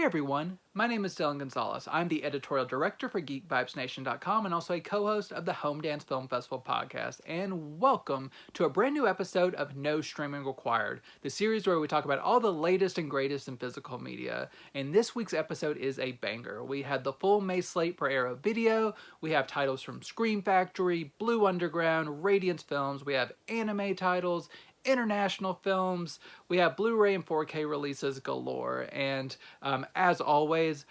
everyone, my name is Dillon Gonzalez. I'm the editorial director for GeekVibesNation.com and also a co-host of the Home Dance Film Festival podcast. And welcome to a brand new episode of No Streaming Required, the series where we talk about all the latest and greatest in physical media. And this week's episode is a banger. We had the full May slate for Arrow Video. We have titles from Scream Factory, Blue Underground, Radiance Films. We have anime titles, international films, we have Blu-ray and 4K releases galore, and as always,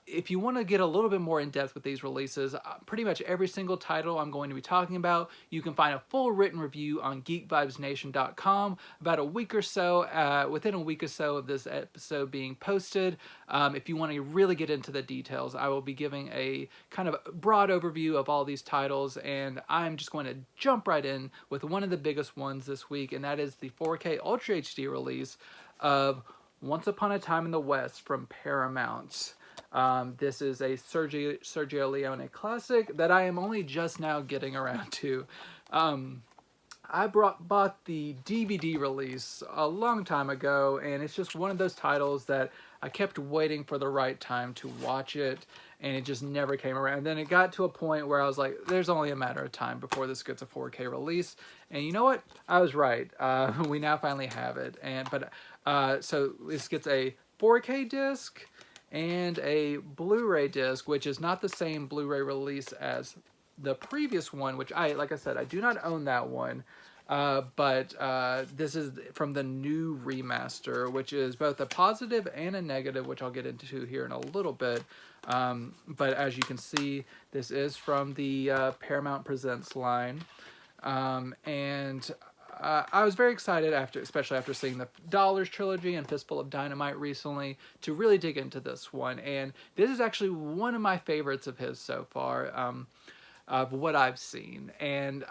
if you want to get a little bit more in depth with these releases, pretty much every single title I'm going to be talking about, you can find a full written review on GeekVibesNation.com about a week or so, within a week or so of this episode being posted. If you want to really get into the details, I will be giving a kind of broad overview of all these titles, and I'm just going to jump right in with one of the biggest ones this week, and that is the 4K Ultra HD release of Once Upon a Time in the West from Paramount. This is a Sergio Leone classic that I am only just now getting around to. I bought the DVD release a long time ago, and it's just one of those titles that I kept waiting for the right time to watch it, and it just never came around. And then it got to a point where I was like, there's only a matter of time before this gets a 4K release. And you know what? I was right. We now finally have it. So this gets a 4K disc and a Blu-ray disc, which is not the same Blu-ray release as the previous one, which like I said, I do not own that one. But this is from the new remaster, which is both a positive and a negative, which I'll get into here in a little bit. But as you can see, this is from the Paramount Presents line. I was very excited especially after seeing the Dollars Trilogy and Fistful of Dynamite recently, to really dig into this one. And this is actually one of my favorites of his so far. Of what I've seen. And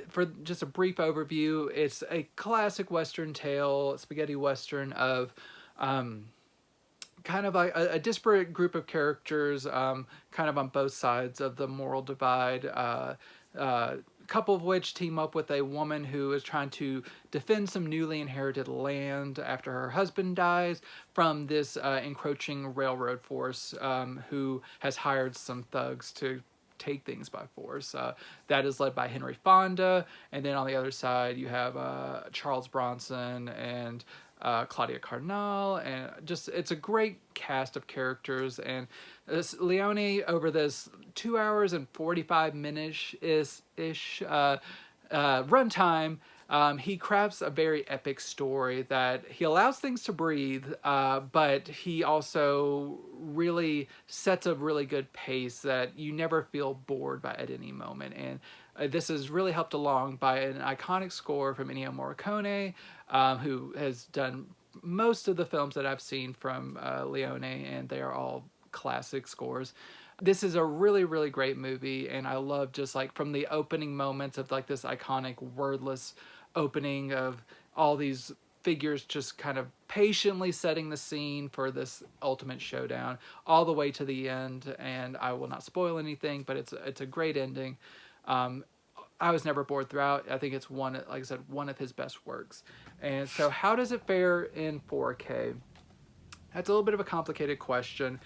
for just a brief overview, it's a classic Western tale, spaghetti Western of kind of a disparate group of characters, kind of on both sides of the moral divide, couple of which team up with a woman who is trying to defend some newly inherited land after her husband dies from this encroaching railroad force who has hired some thugs to take things by force. That is led by Henry Fonda, and then on the other side you have Charles Bronson and Claudia Cardinal, and just it's a great cast of characters. And this Leone, over this 2 hours and 45 minutes ish runtime, he crafts a very epic story that he allows things to breathe, but he also really sets a really good pace that you never feel bored by at any moment. And this is really helped along by an iconic score from Ennio Morricone, who has done most of the films that I've seen from Leone, and they are all classic scores. This is a really, really great movie, and I love just like from the opening moments of like this iconic wordless opening of all these figures just kind of patiently setting the scene for this ultimate showdown all the way to the end. And I will not spoil anything, but it's a great ending. I was never bored throughout. I think it's one of his best works. And so how does it fare in 4K? That's a little bit of a complicated question.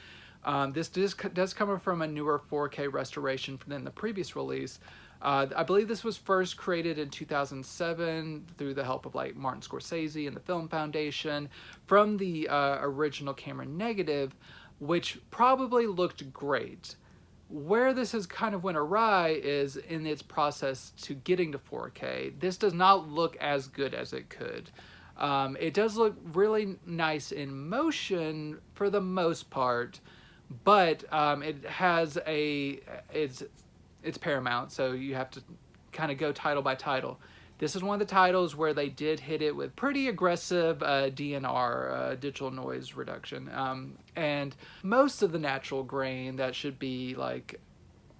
This does come from a newer 4K restoration than the previous release. I believe this was first created in 2007 through the help of like Martin Scorsese and the Film Foundation from the original camera negative, which probably looked great. Where this has kind of went awry is in its process to getting to 4K. This does not look as good as it could. It does look really nice in motion for the most part, but it has it's Paramount, so you have to kind of go title by title. This is one of the titles where they did hit it with pretty aggressive DNR, digital noise reduction, and most of the natural grain that should be like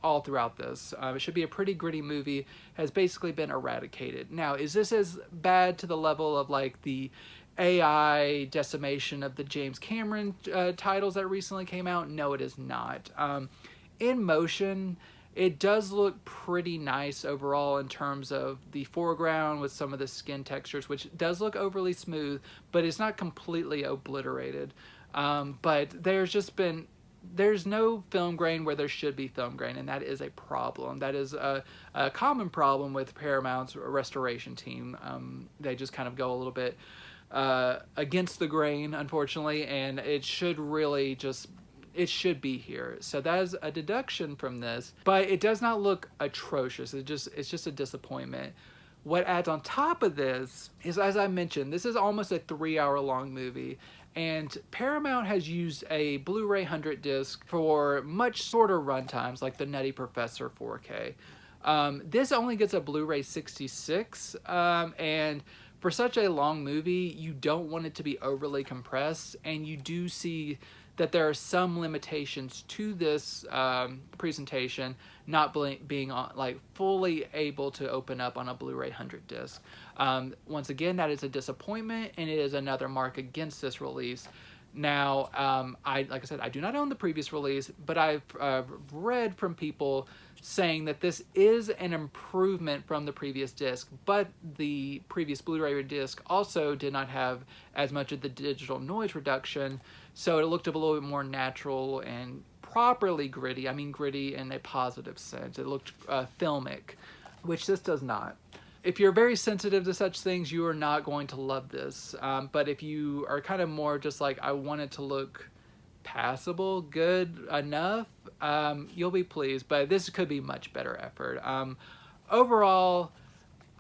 all throughout this. It should be a pretty gritty movie, has basically been eradicated. Now, is this as bad to the level of like the AI decimation of the James Cameron titles that recently came out? No, it is not. In motion, it does look pretty nice overall in terms of the foreground with some of the skin textures, which does look overly smooth, but it's not completely obliterated. But there's no film grain where there should be film grain, and that is a problem. That is a common problem with Paramount's restoration team. They just kind of go a little bit against the grain, unfortunately, and it should really just, it should be here. So that is a deduction from this, but it does not look atrocious. It's just a disappointment. What adds on top of this is, as I mentioned, this is almost a 3-hour long movie, and Paramount has used a Blu-ray 100 disc for much shorter runtimes, like the Nutty Professor 4K. This only gets a Blu-ray 66, and for such a long movie, you don't want it to be overly compressed, and you do see that there are some limitations to this presentation not being like fully able to open up on a Blu-ray 100 disc. Once again, that is a disappointment, and it is another mark against this release. Now, like I said, I do not own the previous release, but I've read from people saying that this is an improvement from the previous disc, but the previous Blu-ray disc also did not have as much of the digital noise reduction, so it looked a little bit more natural and properly gritty. I mean gritty in a positive sense. It looked filmic, which this does not. If you're very sensitive to such things, you are not going to love this. But if you are kind of more just like, I want it to look passable, good enough, you'll be pleased. But this could be much better effort. Overall,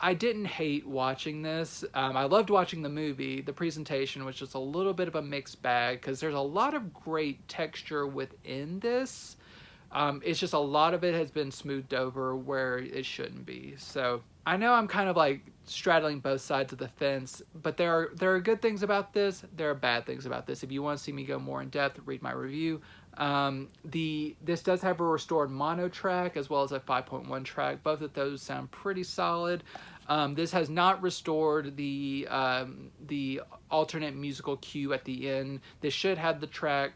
I didn't hate watching this. I loved watching the movie. The presentation was just a little bit of a mixed bag because there's a lot of great texture within this. It's just a lot of it has been smoothed over where it shouldn't be. So I know I'm kind of like straddling both sides of the fence, but there are good things about this. There are bad things about this. If you want to see me go more in depth, read my review. This does have a restored mono track as well as a 5.1 track. Both of those sound pretty solid. This has not restored the alternate musical cue at the end. This should have the track,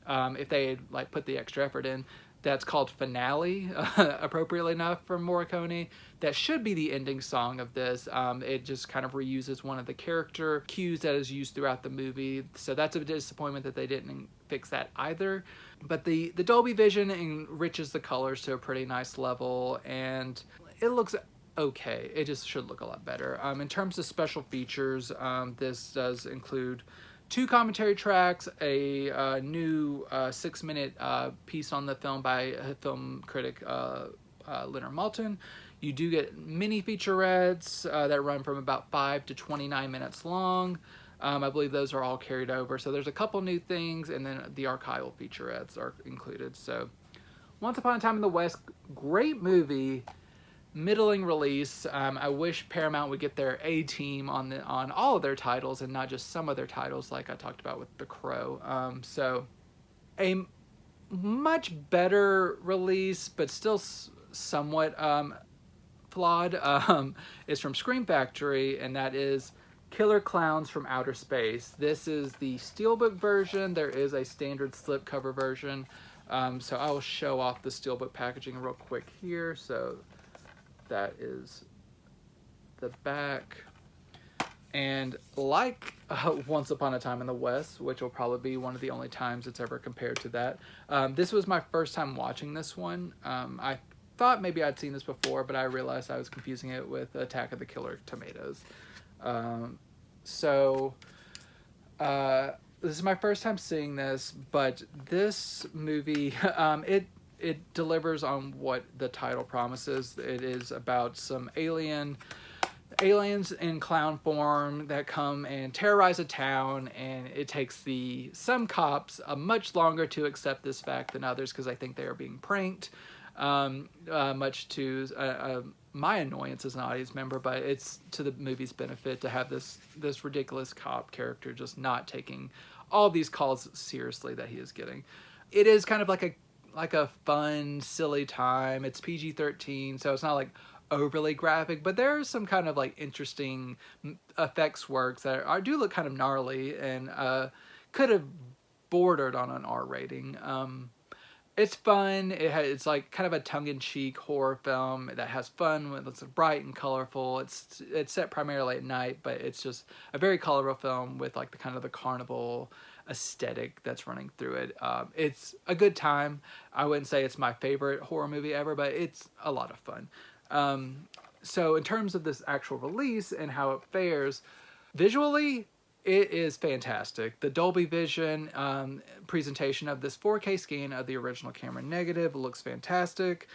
if they had like put the extra effort in, that's called Finale, appropriately enough, from Morricone. That should be the ending song of this. It just kind of reuses one of the character cues that is used throughout the movie. So that's a disappointment that they didn't fix that either. But the Dolby Vision enriches the colors to a pretty nice level, and it looks okay. It just should look a lot better. In terms of special features, this does include 2 commentary tracks, a new 6-minute piece on the film by film critic Leonard Maltin. You do get mini featurettes that run from about 5 to 29 minutes long. I believe those are all carried over. So there's a couple new things, and then the archival featurettes are included. So Once Upon a Time in the West, great movie. Middling release. I wish Paramount would get their A team on all of their titles and not just some of their titles, like I talked about with The Crow. So a much better release, but still somewhat flawed, is from Scream Factory, and that is Killer Klowns from Outer Space. This is the SteelBook version. There is a standard slipcover version. So I will show off the SteelBook packaging real quick here. So that is the back. And like Once Upon a Time in the West, which will probably be one of the only times it's ever compared to that, this was my first time watching this one. I thought maybe I'd seen this before, but I realized I was confusing it with Attack of the Killer Tomatoes. This is my first time seeing this, but this movie, it delivers on what the title promises. It is about some aliens in clown form that come and terrorize a town, and it takes some cops much longer to accept this fact than others because I think they are being pranked, much to my annoyance as an audience member, but it's to the movie's benefit to have this ridiculous cop character just not taking all these calls seriously that he is getting. It is kind of like a fun, silly time. It's PG-13, so it's not like overly graphic, but there's some kind of like interesting effects works that do look kind of gnarly and could have bordered on an R rating. It's fun. It's like kind of a tongue-in-cheek horror film that has fun. It's bright and colorful. It's set primarily at night, but it's just a very colorful film with like the kind of the carnival aesthetic that's running through it. It's a good time. I wouldn't say it's my favorite horror movie ever, but it's a lot of fun. So in terms of this actual release and how it fares, visually, it is fantastic. The Dolby Vision presentation of this 4K scan of the original camera negative looks fantastic.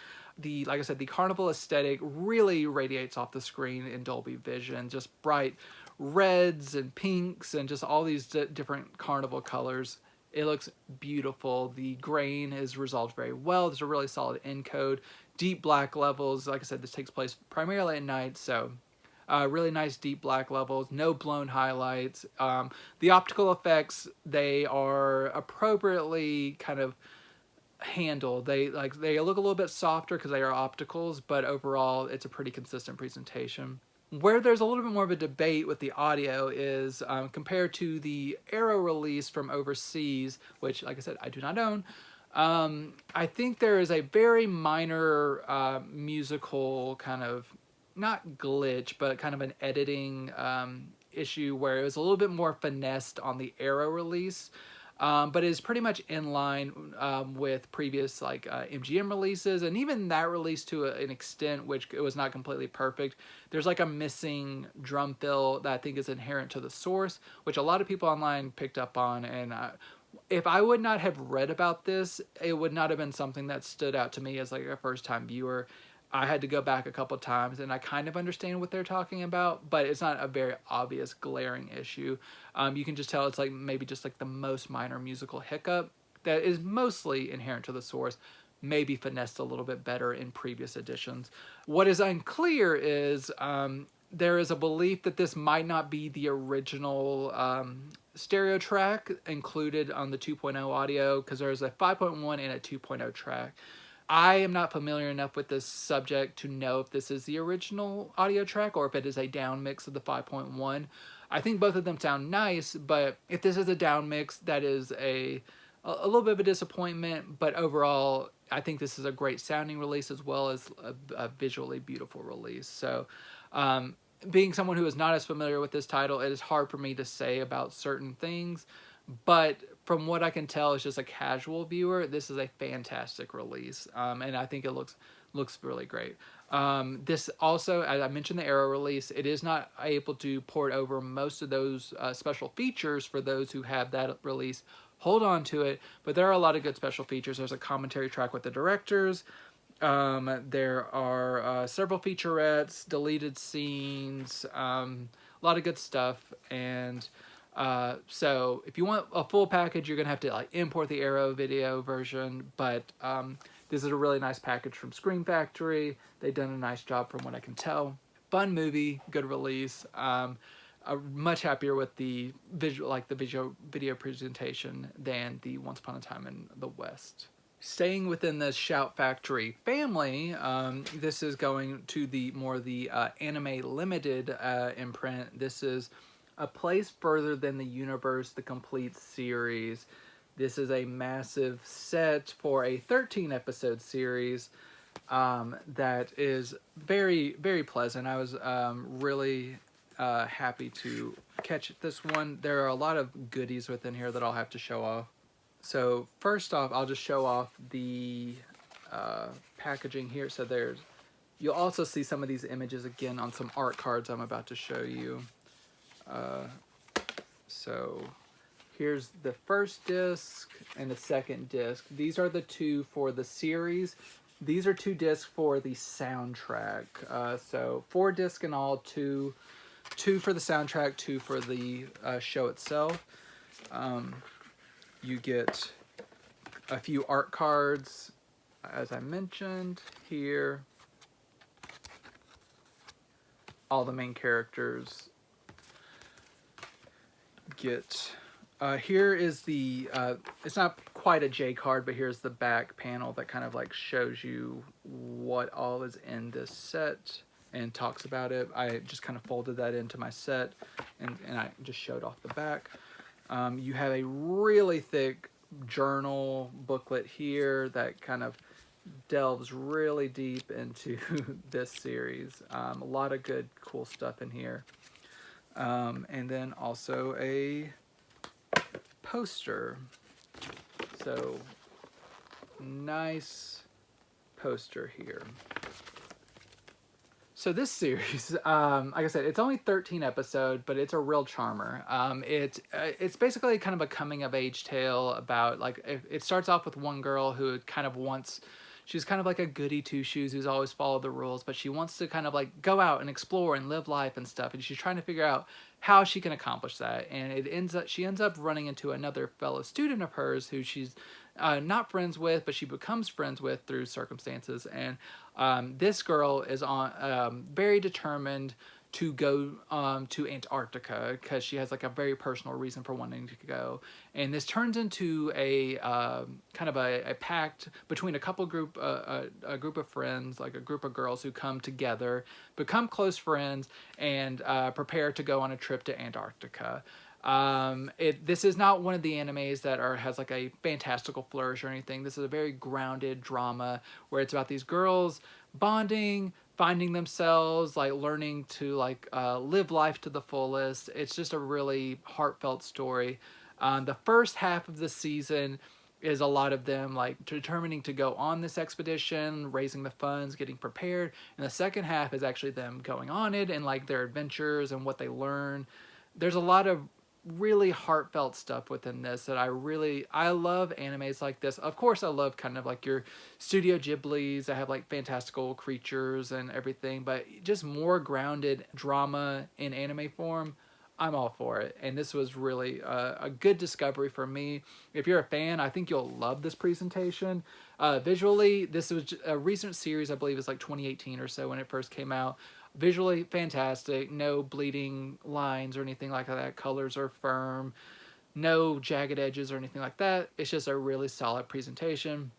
Like I said, the carnival aesthetic really radiates off the screen in Dolby Vision. Just bright reds and pinks and just all these different carnival colors. It looks beautiful. The grain is resolved very well. There's a really solid encode. Deep black levels. Like I said, this takes place primarily at night, so really nice deep black levels. No blown highlights. The optical effects, they are appropriately kind of handled. They look a little bit softer because they are opticals, but overall it's a pretty consistent presentation. Where there's a little bit more of a debate with the audio is compared to the Arrow release from overseas, which, like I said, I do not own. I think there is a very minor musical kind of, not glitch, but kind of an editing issue where it was a little bit more finessed on the Arrow release. But is pretty much in line with previous like MGM releases, and even that release to an extent, which it was not completely perfect. There's like a missing drum fill that I think is inherent to the source, which a lot of people online picked up on. And if I would not have read about this, it would not have been something that stood out to me as like a first-time viewer. I had to go back a couple times, and I kind of understand what they're talking about, but it's not a very obvious glaring issue. You can just tell it's like maybe just like the most minor musical hiccup that is mostly inherent to the source, maybe finessed a little bit better in previous editions. What is unclear is there is a belief that this might not be the original stereo track included on the 2.0 audio, because there's a 5.1 and a 2.0 track. I am not familiar enough with this subject to know if this is the original audio track or if it is a down mix of the 5.1. I think both of them sound nice, but if this is a down mix, that is a little bit of a disappointment. But overall, I think this is a great sounding release as well as a visually beautiful release. So being someone who is not as familiar with this title, it is hard for me to say about certain things. But from what I can tell, as just a casual viewer, this is a fantastic release, and I think it looks really great. This also, as I mentioned, the Arrow release, it is not able to port over most of those special features for those who have that release. Hold on to it, but there are a lot of good special features. There's a commentary track with the directors. There are several featurettes, deleted scenes, a lot of good stuff, and so if you want a full package, you're gonna have to like import the Arrow video version, but this is a really nice package from Scream Factory. They've done a nice job from what I can tell. Fun movie, good release. I'm much happier with the video presentation than the Once Upon a Time in the West. Staying within the Shout Factory family, this is going to the anime limited imprint. This is A Place Further Than the Universe, the complete series. This is a massive set for a 13-episode series that is very, very pleasant. I was really happy to catch this one. There are a lot of goodies within here that I'll have to show off. So first off, I'll just show off the packaging here. So you'll also see some of these images again on some art cards I'm about to show you. So here's the first disc and the second disc. These are the two for the series. These are 2 discs for the soundtrack. So 4 discs in all, two for the soundtrack, 2 for the show itself. You get a few art cards, as I mentioned here. All the main characters get here is the it's not quite a J card, but here's the back panel that kind of like shows you what all is in this set and talks about it. I just kind of folded that into my set and I just showed off the back. You have a really thick journal booklet here that kind of delves really deep into this series. A lot of good cool stuff in here. And then also a poster. So nice poster here. So this series, like I said, it's only 13 episodes, but it's a real charmer. It's basically kind of a coming of age tale about, like, it starts off with one girl who kind of wants, she's kind of like a goody two shoes who's always followed the rules, but she wants to kind of like go out and explore and live life and stuff, and she's trying to figure out how she can accomplish that. And she ends up running into another fellow student of hers who she's not friends with, but she becomes friends with through circumstances. And this girl is very determined to go to Antarctica because she has like a very personal reason for wanting to go. And this turns into a kind of a pact between a group of friends, like a group of girls who come together, become close friends, and prepare to go on a trip to Antarctica. This is not one of the animes that has like a fantastical flourish or anything. This is a very grounded drama where it's about these girls bonding, finding themselves, like learning to like live life to the fullest. It's just a really heartfelt story. The first half of the season is a lot of them like determining to go on this expedition, raising the funds, getting prepared. And the second half is actually them going on it and like their adventures and what they learn. There's a lot of really heartfelt stuff within this that I love animes like this. Of course, I love kind of like your Studio Ghiblis that have like fantastical creatures and everything, but just more grounded drama in anime form, I'm all for it. And this was really a good discovery for me. If you're a fan, I think you'll love this presentation. Visually, this was a recent series, I believe it's like 2018 or so when it first came out. Visually fantastic, no bleeding lines or anything like that. Colors are firm, no jagged edges or anything like that. It's just a really solid presentation.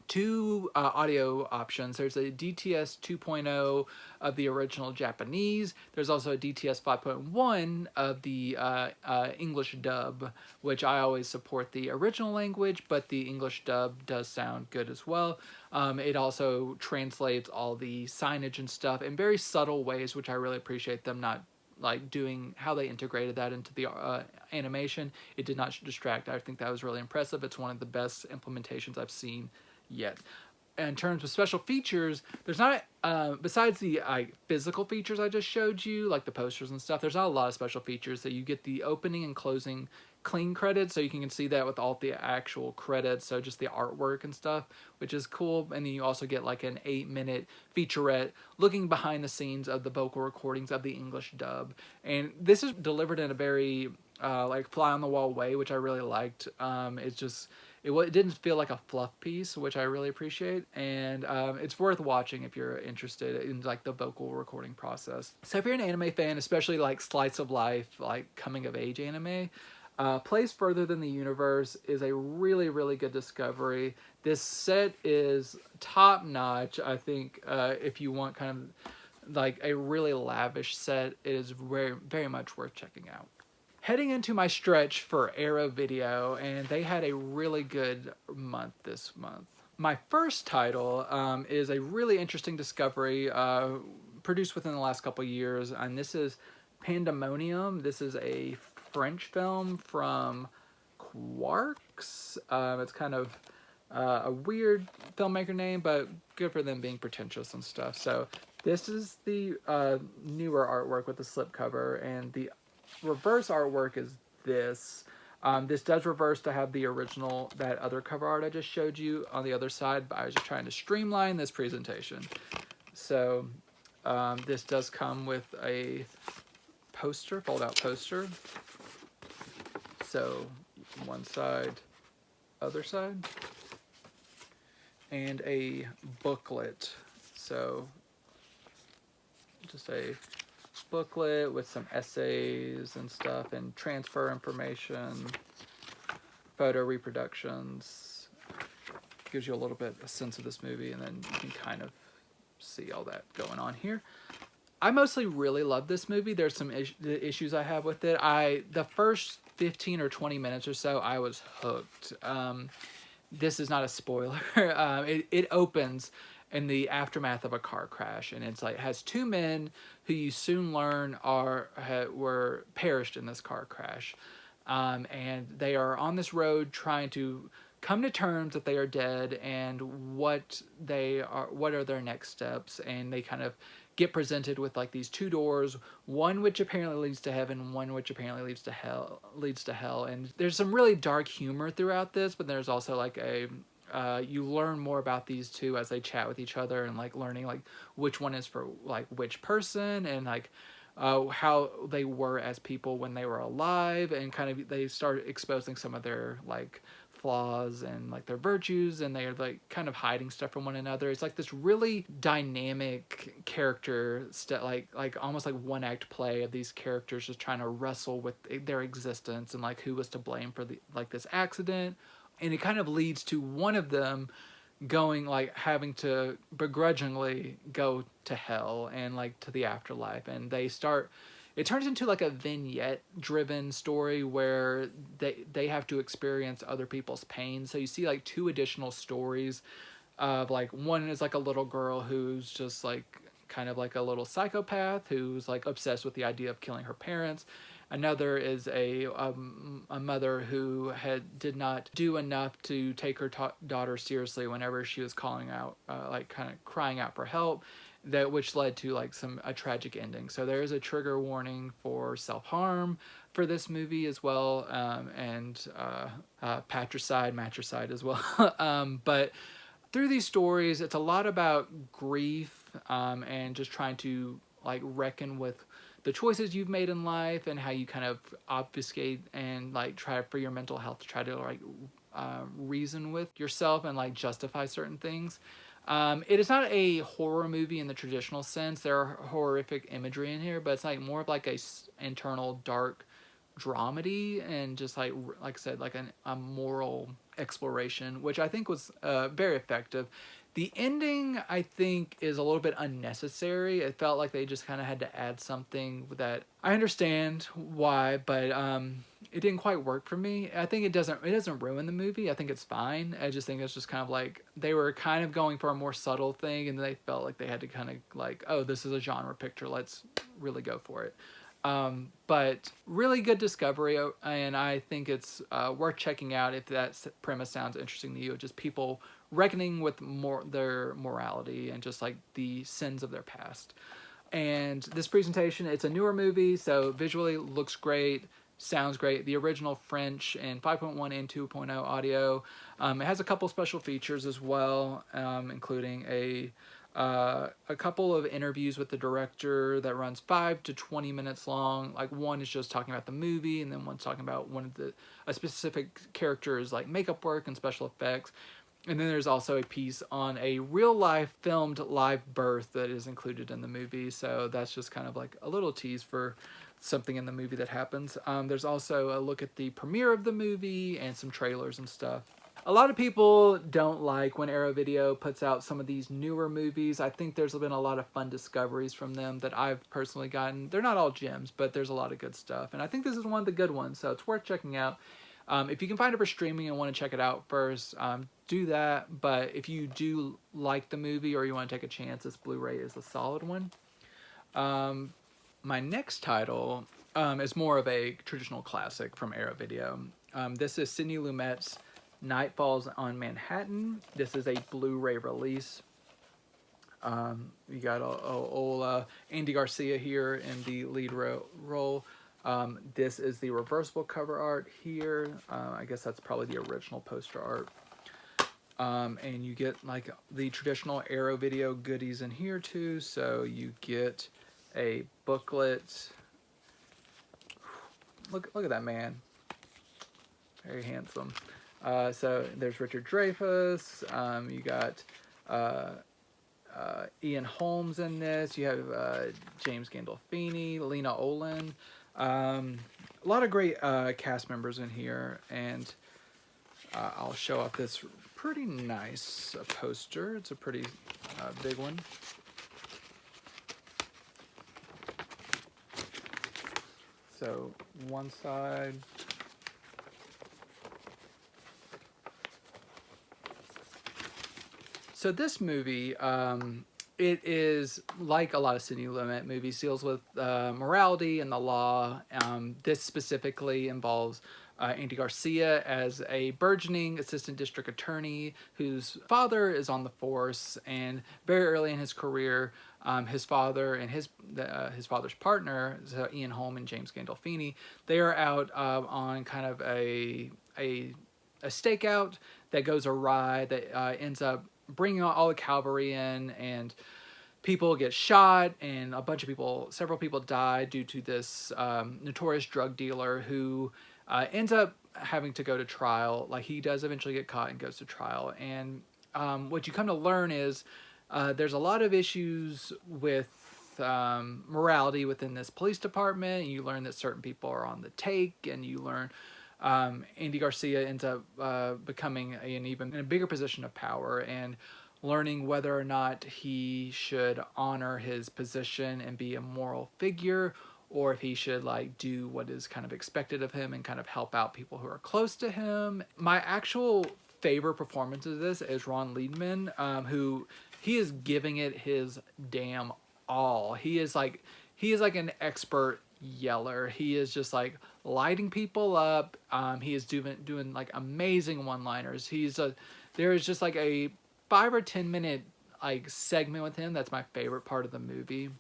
Two audio options. There's a DTS 2.0 of the original Japanese. There's also a DTS 5.1 of the English dub, which I always support the original language, but the English dub does sound good as well. It also translates all the signage and stuff in very subtle ways, which I really appreciate them not like doing how they integrated that into the animation. It did not distract. I think that was really impressive. It's one of the best implementations I've seen yet. In terms of special features, there's not, besides the physical features I just showed you, like the posters and stuff, there's not a lot of special features. So you get the opening and closing clean credits, so you can see that with all the actual credits, so just the artwork and stuff, which is cool. And then you also get like an 8-minute featurette looking behind the scenes of the vocal recordings of the English dub. And this is delivered in a very like fly on the wall way, which I really liked. It didn't feel like a fluff piece, which I really appreciate, and it's worth watching if you're interested in like the vocal recording process. So if you're an anime fan, especially like slice of life, like coming of age anime, Plays Further Than the Universe is a really, really good discovery. This set is top notch. I think if you want kind of like a really lavish set, it is very, very much worth checking out. Heading into my stretch for Arrow Video, and they had a really good month this month. My first title is a really interesting discovery produced within the last couple years, and this is Pandemonium. This is a French film from Quarks. It's kind of a weird filmmaker name, but good for them being pretentious and stuff. So this is the newer artwork with the slipcover, and the reverse artwork is this. This does reverse to have the original, that other cover art I just showed you on the other side, but I was just trying to streamline this presentation. So this does come with a poster, fold-out poster. So one side, other side, and a booklet. So just a booklet with some essays and stuff and transfer information, photo reproductions. Gives you a little bit a sense of this movie, and then you can kind of see all that going on here. I mostly really love this movie. There's some issues I have with it. The first 15 or 20 minutes or so, I was hooked. This is not a spoiler. It opens in the aftermath of a car crash, and it's like has two men who you soon learn were perished in this car crash. and they are on this road trying to come to terms that they are dead and what are their next steps. And they kind of get presented with like these two doors, one which apparently leads to heaven, one which apparently leads to hell. And there's some really dark humor throughout this, but there's also like a you learn more about these two as they chat with each other, and like learning like which one is for like which person, and like how they were as people when they were alive, and kind of they start exposing some of their like flaws and like their virtues, and they're like kind of hiding stuff from one another. It's like this really dynamic character like almost like one act play of these characters just trying to wrestle with their existence and like who was to blame for the like this accident. And it kind of leads to one of them going like having to begrudgingly go to hell and like to the afterlife, and it turns into like a vignette driven story where they have to experience other people's pain. So you see like two additional stories of like, one is like a little girl who's just like kind of like a little psychopath who's like obsessed with the idea of killing her parents. Another is a mother who did not do enough to take her daughter seriously whenever she was calling out, like kind of crying out for help, which led to like a tragic ending. So there is a trigger warning for self-harm for this movie as well, and matricide as well. But through these stories, it's a lot about grief, and just trying to like reckon with the choices you've made in life and how you kind of obfuscate and like try for your mental health to try to like reason with yourself and like justify certain things. It is not a horror movie in the traditional sense. There are horrific imagery in here, but it's like more of like a internal dark dramedy, and just like I said, like a moral exploration, which I think was very effective. The ending, I think, is a little bit unnecessary. It felt like they just kind of had to add something that I understand why, but it didn't quite work for me. I think it doesn't ruin the movie. I think it's fine. I just think it's just kind of like they were kind of going for a more subtle thing, and they felt like they had to kind of like, oh, this is a genre picture. Let's really go for it. But really good discovery, and I think it's worth checking out if that premise sounds interesting to you. Just people reckoning with their morality and just like the sins of their past. And this presentation, it's a newer movie, so visually looks great, sounds great. The original French and 5.1 and 2.0 audio. It has a couple special features as well, including a couple of interviews with the director that runs 5 to 20 minutes long. Like one is just talking about the movie, and then one's talking about a specific character's like makeup work and special effects. And then there's also a piece on a real-life filmed live birth that is included in the movie. So that's just kind of like a little tease for something in the movie that happens. There's also a look at the premiere of the movie and some trailers and stuff. A lot of people don't like when Arrow Video puts out some of these newer movies. I think there's been a lot of fun discoveries from them that I've personally gotten. They're not all gems, but there's a lot of good stuff. And I think this is one of the good ones, so it's worth checking out. If you can find it for streaming and want to check it out first, do that. But if you do like the movie or you want to take a chance, this Blu-ray is a solid one. My next title is more of a traditional classic from Arrow Video. This is Sidney Lumet's Night Falls on Manhattan. This is a Blu-ray release. You got old Andy Garcia here in the lead role. This is the reversible cover art here. I guess that's probably the original poster art. And you get like the traditional Arrow Video goodies in here too. So you get a booklet. Look at that man. Very handsome. So there's Richard Dreyfuss. You got Ian Holmes in this. You have James Gandolfini, Lena Olin. A lot of great cast members in here, and I'll show off this pretty nice poster. It's a pretty big one. So one side. So this movie it is like a lot of Sidney Lumet movies, deals with morality and the law. This specifically involves Andy Garcia as a burgeoning assistant district attorney whose father is on the force, and very early in his career, his father and his father's partner, so Ian Holm and James Gandolfini, they are out on kind of a stakeout that goes awry, that ends up bringing all the cavalry in, and people get shot, and several people die due to this notorious drug dealer who ends up having to go to trial. Like, he does eventually get caught and goes to trial. And what you come to learn is there's a lot of issues with morality within this police department. You learn that certain people are on the take, and you learn Andy Garcia ends up becoming an even in a bigger position of power, and learning whether or not he should honor his position and be a moral figure, or if he should like do what is kind of expected of him and kind of help out people who are close to him. My actual favorite performance of this is Ron Leidman, who he is giving it his damn all. He is like an expert yeller. He is just like lighting people up. He is doing like amazing one-liners. There is just like a 5 or 10 minute like segment with him that's my favorite part of the movie.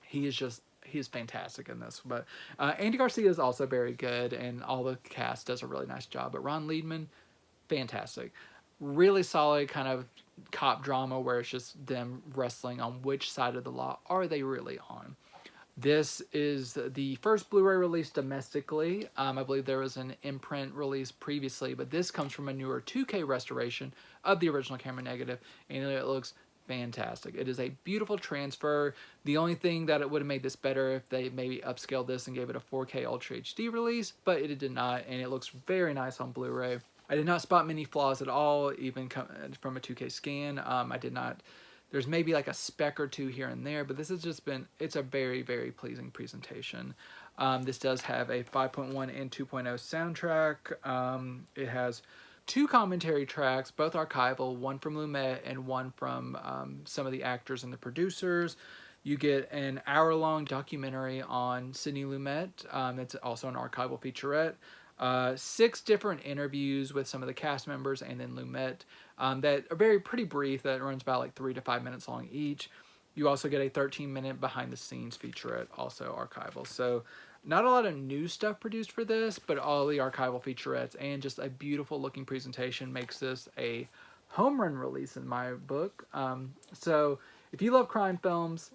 He is fantastic in this. But Andy Garcia is also very good, and all the cast does a really nice job. But Ron Leidman, fantastic. Really solid kind of cop drama where it's just them wrestling on which side of the law are they really on. This is the first Blu-ray release domestically. I believe there was an imprint release previously, but this comes from a newer 2K restoration of the original camera negative, and it looks fantastic. It is a beautiful transfer. The only thing that it would have made this better if they maybe upscaled this and gave it a 4K Ultra HD release, but it did not, and it looks very nice on Blu-ray. I did not spot many flaws at all, even from a 2K scan. There's maybe like a speck or two here and there, but this has just been, it's a very, very pleasing presentation. This does have a 5.1 and 2.0 soundtrack. It has 2 commentary tracks, both archival, one from Lumet and one from some of the actors and the producers. You get an hour-long documentary on Sidney Lumet. It's also an archival featurette. 6 different interviews with some of the cast members and then Lumet that are pretty brief, that runs about like 3 to 5 minutes long each. You also get a 13-minute behind-the-scenes featurette, also archival. So not a lot of new stuff produced for this, but all the archival featurettes and just a beautiful-looking presentation makes this a home run release in my book. So if you love crime films,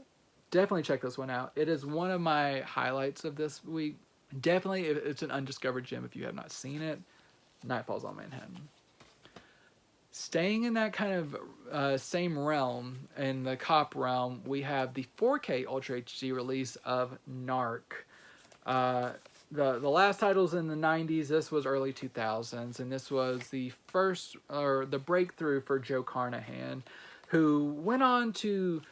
definitely check this one out. It is one of my highlights of this week. Definitely, it's an undiscovered gem if you have not seen it. Night Falls on Manhattan. Staying in that kind of same realm, in the cop realm, we have the 4K Ultra HD release of Narc. The last title's in the 90s. This was early 2000s, and this was the first, or the breakthrough for Joe Carnahan, who went on to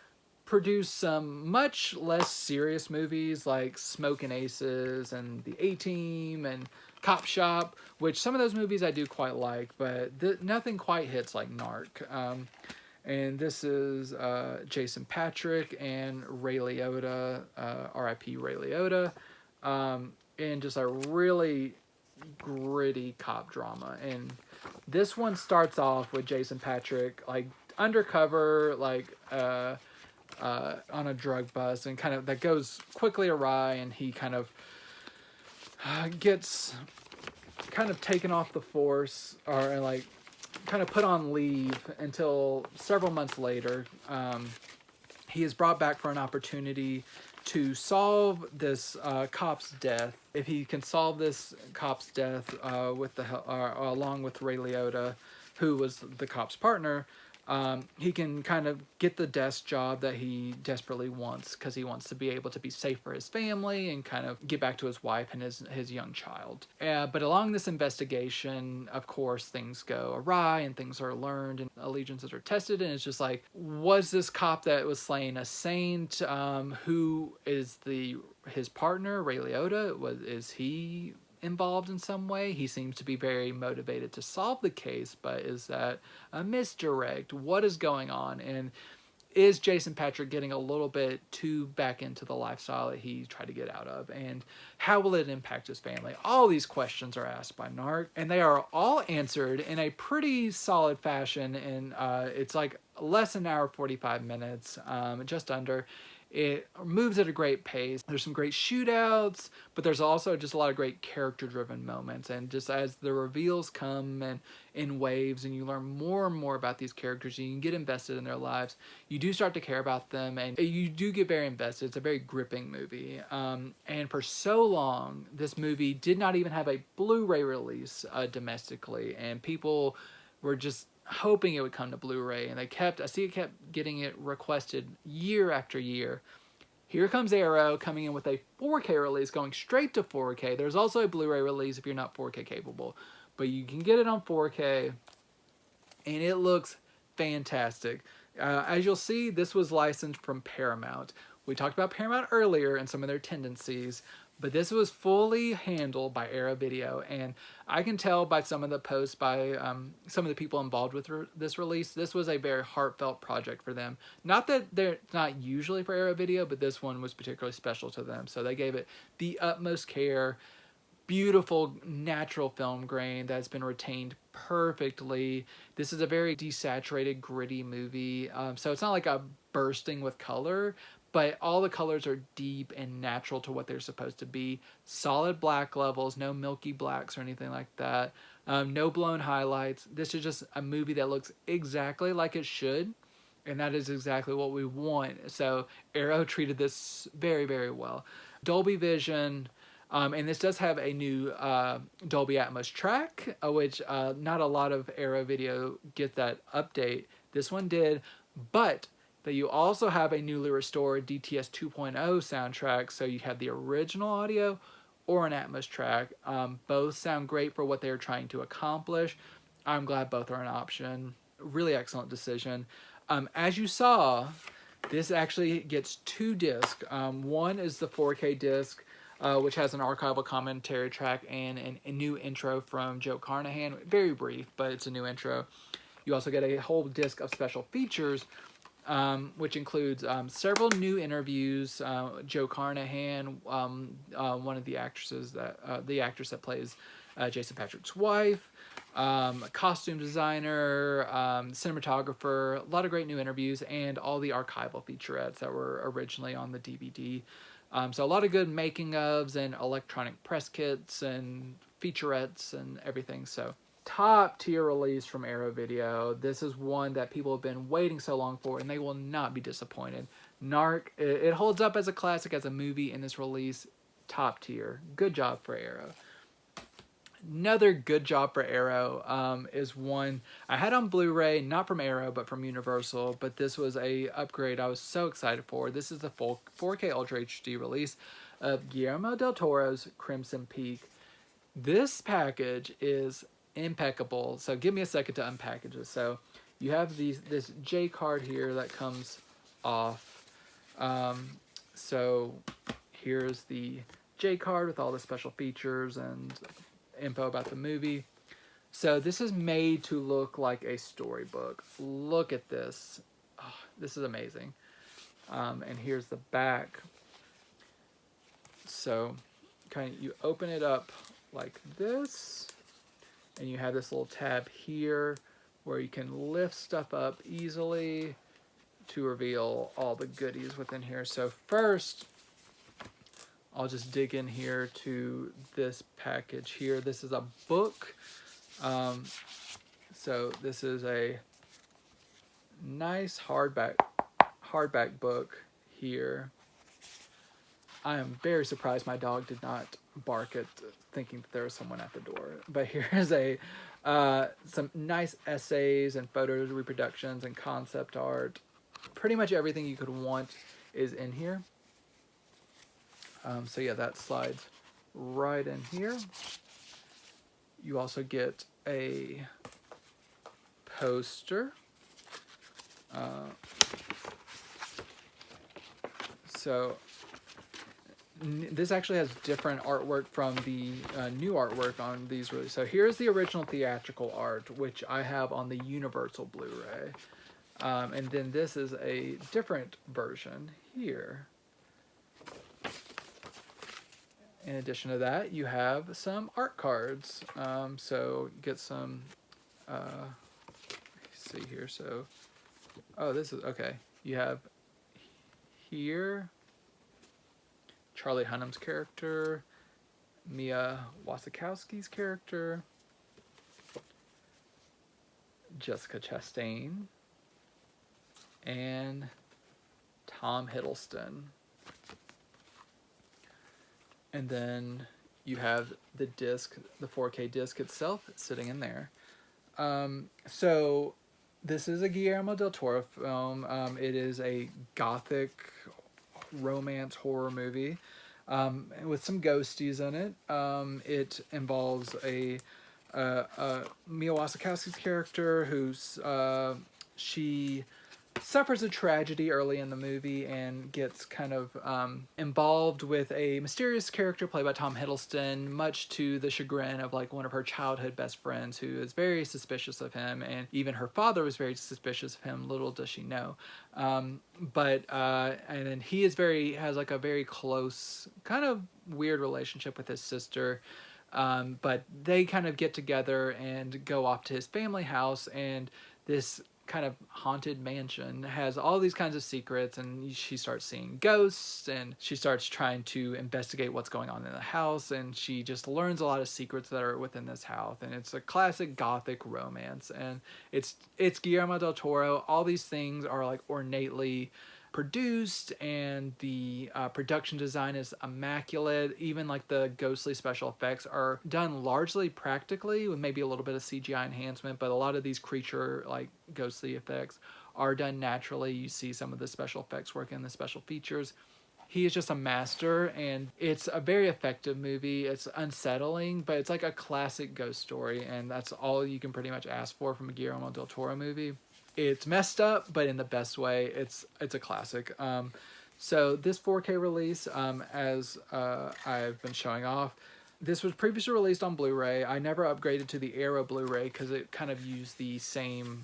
produce some much less serious movies like Smokin' Aces and The A-Team and Cop Shop, which some of those movies I do quite like, but nothing quite hits like Narc. And this is Jason Patric and Ray Liotta, R.I.P. Ray Liotta, and just a really gritty cop drama. And this one starts off with Jason Patric like undercover, like on a drug bust, and kind of that goes quickly awry, and he kind of gets kind of taken off the force, or like kind of put on leave until several months later. He is brought back for an opportunity to solve this cop's death. If he can solve this cop's death along with Ray Liotta, who was the cop's partner, he can kind of get the desk job that he desperately wants, because he wants to be able to be safe for his family and kind of get back to his wife and his young child. But along this investigation, of course, things go awry and things are learned and allegiances are tested, and it's just like, was this cop that was slain a saint? Who is his partner, Ray Liotta? Is he involved in some way? He seems to be very motivated to solve the case, but is that a misdirect? What is going on? And is Jason Patric getting a little bit too back into the lifestyle that he tried to get out of? And how will it impact his family? All these questions are asked by Narc, and they are all answered in a pretty solid fashion. And it's like less than an hour, 45 minutes, just under. It moves at a great pace. There's some great shootouts, but there's also just a lot of great character-driven moments. And just as the reveals come and in waves, and you learn more and more about these characters, and you can get invested in their lives, you do start to care about them, and you do get very invested. It's a very gripping movie. And for so long, this movie did not even have a Blu-ray release domestically, and people were just hoping it would come to Blu-ray, and I see it kept getting it requested year after year. Here comes Arrow coming in with a 4K release, going straight to 4K. There's also a Blu-ray release if you're not 4K capable, but you can get it on 4K, and it looks fantastic. As you'll see, this was licensed from Paramount. We talked about Paramount earlier and some of their tendencies, but this was fully handled by Arrow Video, and I can tell by some of the posts by some of the people involved with this release, this was a very heartfelt project for them. Not that they're not usually for Arrow Video, but this one was particularly special to them, so they gave it the utmost care. Beautiful natural film grain that's been retained perfectly. This is a very desaturated, gritty movie, so it's not like a bursting with color, but all the colors are deep and natural to what they're supposed to be. Solid black levels, no milky blacks or anything like that. No blown highlights. This is just a movie that looks exactly like it should, and that is exactly what we want. So Arrow treated this very, very well. Dolby Vision, and this does have a new Dolby Atmos track, which not a lot of Arrow Video get that update. This one did, but that you also have a newly restored DTS 2.0 soundtrack, so you have the original audio or an Atmos track. Both sound great for what they're trying to accomplish. I'm glad both are an option. Really excellent decision. As you saw, this actually gets 2 discs. One is the 4K disc, which has an archival commentary track and a new intro from Joe Carnahan. Very brief, but it's a new intro. You also get a whole disc of special features, which includes several new interviews. Joe Carnahan, one of the actresses the actress that plays Jason Patric's wife, a costume designer, cinematographer, a lot of great new interviews, and all the archival featurettes that were originally on the DVD. So a lot of good making ofs and electronic press kits and featurettes and everything. So top tier release from Arrow Video. This is one that people have been waiting so long for, and they will not be disappointed. Narc, it holds up as a classic, as a movie in this release. Top tier. Good job for Arrow. Another good job for Arrow is one I had on Blu-ray, not from Arrow, but from Universal, but this was a upgrade I was so excited for. This is the full 4K Ultra HD release of Guillermo del Toro's Crimson Peak. This package is impeccable. So give me a second to unpackage this. So you have this J card here that comes off. So here's the J card with all the special features and info about the movie. So this is made to look like a storybook. Look at this. Oh, this is amazing. And here's the back. So kind of you open it up like this, and you have this little tab here where you can lift stuff up easily to reveal all the goodies within here. So first, I'll just dig in here to this package here. This is a book. So this is a nice hardback book here. I am very surprised my dog did not bark at thinking that there was someone at the door. But here's some nice essays and photos, reproductions, and concept art. Pretty much everything you could want is in here. So yeah, that slides right in here. You also get a poster. So this actually has different artwork from the new artwork on these releases. So here's the original theatrical art, which I have on the Universal Blu-ray. And then this is a different version here. In addition to that, you have some art cards. So get some, let's see here. So, oh, this is, okay. You have here Charlie Hunnam's character, Mia Wasikowski's character, Jessica Chastain, and Tom Hiddleston. And then you have the disc, the 4K disc itself sitting in there. So this is a Guillermo del Toro film. It is a gothic romance horror movie with some ghosties in it. It involves a Mia Wasikowski's character who's she suffers a tragedy early in the movie and gets kind of involved with a mysterious character played by Tom Hiddleston, much to the chagrin of like one of her childhood best friends who is very suspicious of him, and even her father was very suspicious of him. Little does she know. And then he has like a very close, kind of weird relationship with his sister. But they kind of get together and go off to his family house, and this kind of haunted mansion has all these kinds of secrets, and she starts seeing ghosts, and she starts trying to investigate what's going on in the house, and she just learns a lot of secrets that are within this house. And it's a classic gothic romance, and it's Guillermo del Toro. All these things are like ornately produced, and the production design is immaculate. Even like the ghostly special effects are done largely practically with maybe a little bit of CGI enhancement, but a lot of these creature like ghostly effects are done naturally. You see some of the special effects work in the special features. He is just a master, and it's a very effective movie. It's unsettling, but it's like a classic ghost story, and that's all you can pretty much ask for from a Guillermo del Toro movie. It's messed up, but in the best way. It's a classic. So this 4K release, as I've been showing off, this was previously released on Blu-ray. I never upgraded to the Arrow Blu-ray because it kind of used the same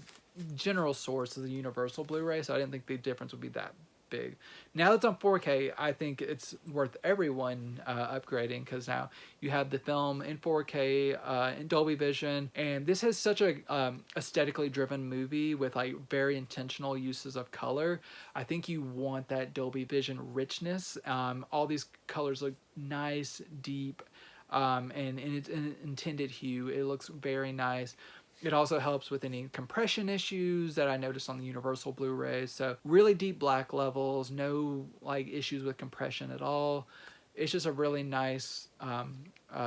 general source as the Universal Blu-ray, so I didn't think the difference would be that big. Now that it's on 4K, I think it's worth everyone upgrading, because now you have the film in 4K in Dolby Vision, and this has such a aesthetically driven movie with like very intentional uses of color. I think you want that Dolby Vision richness. All these colors look nice, deep, and it's an intended hue. It looks very nice. It also helps with any compression issues that I noticed on the Universal Blu-ray. So really deep black levels, no like issues with compression at all. It's just a really nice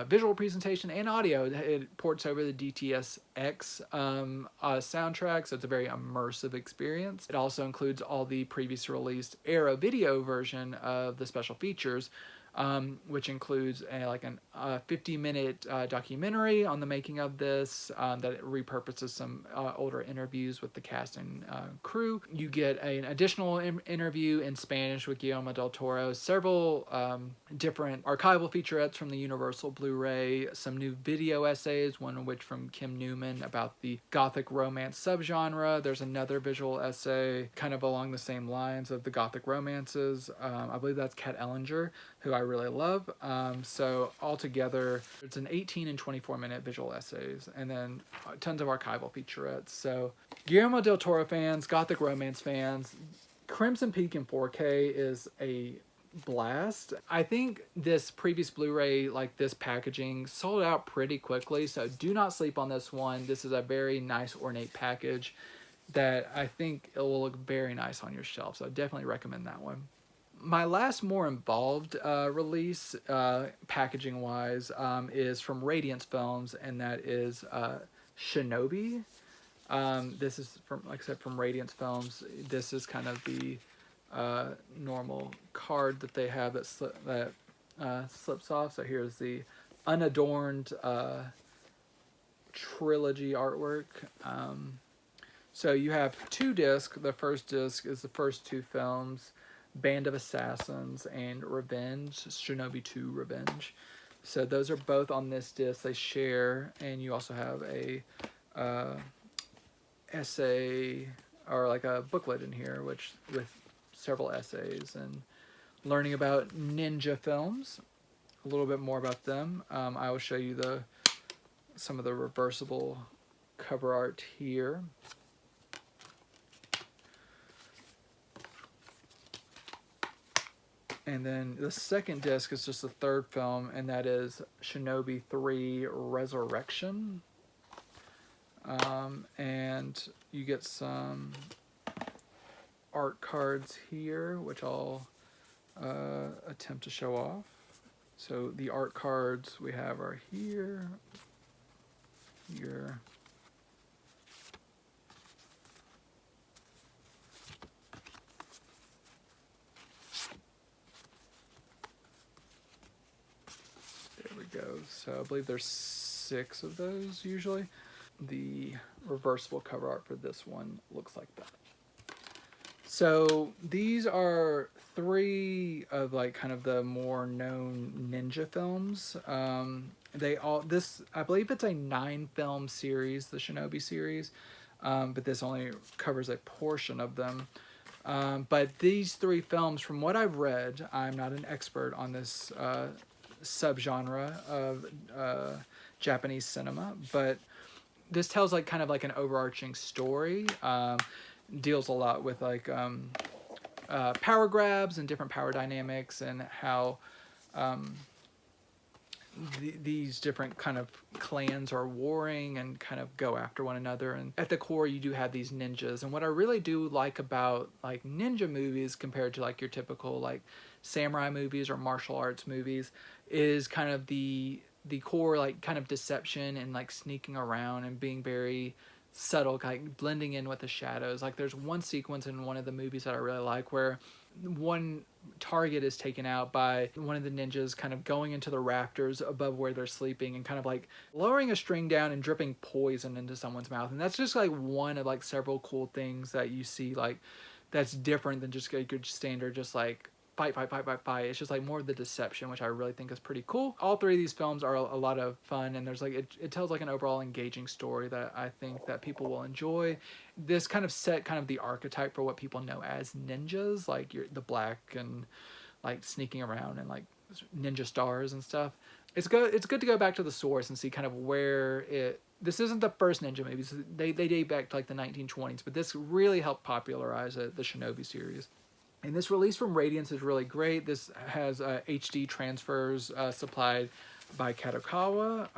visual presentation and audio. It ports over the DTS-X soundtrack, so it's a very immersive experience. It also includes all the previously released Arrow video version of the special features, which includes a 50-minute documentary on the making of this that repurposes some older interviews with the cast and crew. You get an additional interview in Spanish with Guillermo del Toro, several different archival featurettes from the Universal Blu-ray, some new video essays, one of which from Kim Newman about the gothic romance subgenre. There's another visual essay kind of along the same lines of the gothic romances. I believe that's Kat Ellinger, who I really love. So altogether, it's an 18 and 24 minute visual essays, and then tons of archival featurettes. So Guillermo del Toro fans, gothic romance fans, Crimson Peak in 4K is a blast. I think this previous Blu-ray, like this packaging, sold out pretty quickly, so do not sleep on this one. This is a very nice ornate package that I think it will look very nice on your shelf, so I definitely recommend that one. My last more involved release, packaging wise, is from Radiance Films, and that is Shinobi. This is from, like I said, from Radiance Films. This is kind of the normal card that they have that slips off. So here's the unadorned trilogy artwork. So you have two discs. The first disc is the first two films, Band of Assassins and Revenge, Shinobi 2 Revenge. So those are both on this disc. They share, and you also have a essay or like a booklet in here, which with several essays and learning about ninja films, a little bit more about them. I will show you some of the reversible cover art here. And then the second disc is just the third film, and that is Shinobi 3 Resurrection. And you get some art cards here, which I'll attempt to show off. So the art cards we have are here, here, there we go. So I believe there's 6 of those usually. The reversible cover art for this one looks like that. So these are 3 of like kind of the more known ninja films. I believe it's a 9-film series, the Shinobi series, but this only covers a portion of them. But these 3 films, from what I've read, I'm not an expert on this subgenre of Japanese cinema, but this tells like kind of like an overarching story. Deals a lot with like power grabs and different power dynamics, and how these different kind of clans are warring and kind of go after one another. And at the core, you do have these ninjas. And what I really do like about like ninja movies compared to like your typical like samurai movies or martial arts movies is kind of the core like kind of deception and like sneaking around and being very subtle, like blending in with the shadows. Like there's one sequence in one of the movies that I really like where one target is taken out by one of the ninjas kind of going into the rafters above where they're sleeping and kind of like lowering a string down and dripping poison into someone's mouth. And that's just like one of like several cool things that you see like that's different than just like your standard just like fight. It's just like more of the deception, which I really think is pretty cool. All 3 of these films are a lot of fun, and there's like it tells like an overall engaging story that I think that people will enjoy. This kind of set kind of the archetype for what people know as ninjas, like the black and like sneaking around and like ninja stars and stuff. It's good to go back to the source and see kind of where this isn't the first ninja movies. They date back to like the 1920s, but this really helped popularize the Shinobi series. And this release from Radiance is really great. This has HD transfers supplied by Kadokawa.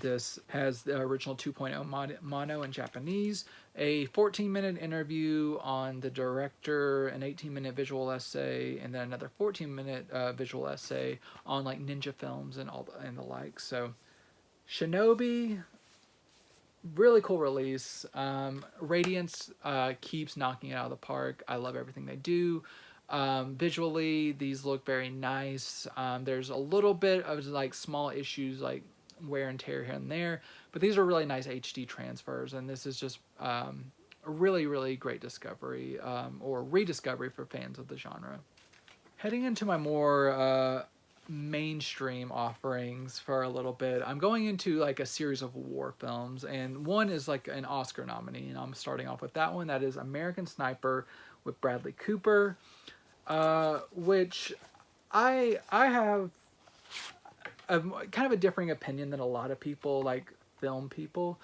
This has the original 2.0 mono in Japanese, a 14-minute interview on the director, an 18-minute visual essay, and then another 14-minute visual essay on like ninja films and the like. So Shinobi, really cool release. Radiance keeps knocking it out of the park. I love everything they do. Visually, these look very nice. There's a little bit of like small issues like wear and tear here and there, but these are really nice HD transfers, and this is just a really, really great discovery or rediscovery for fans of the genre. Heading into my more mainstream offerings for a little bit, I'm going into like a series of war films, and one is like an Oscar nominee, and I'm starting off with that one. That is American Sniper with Bradley Cooper, which I have kind of a differing opinion than a lot of people, like film people.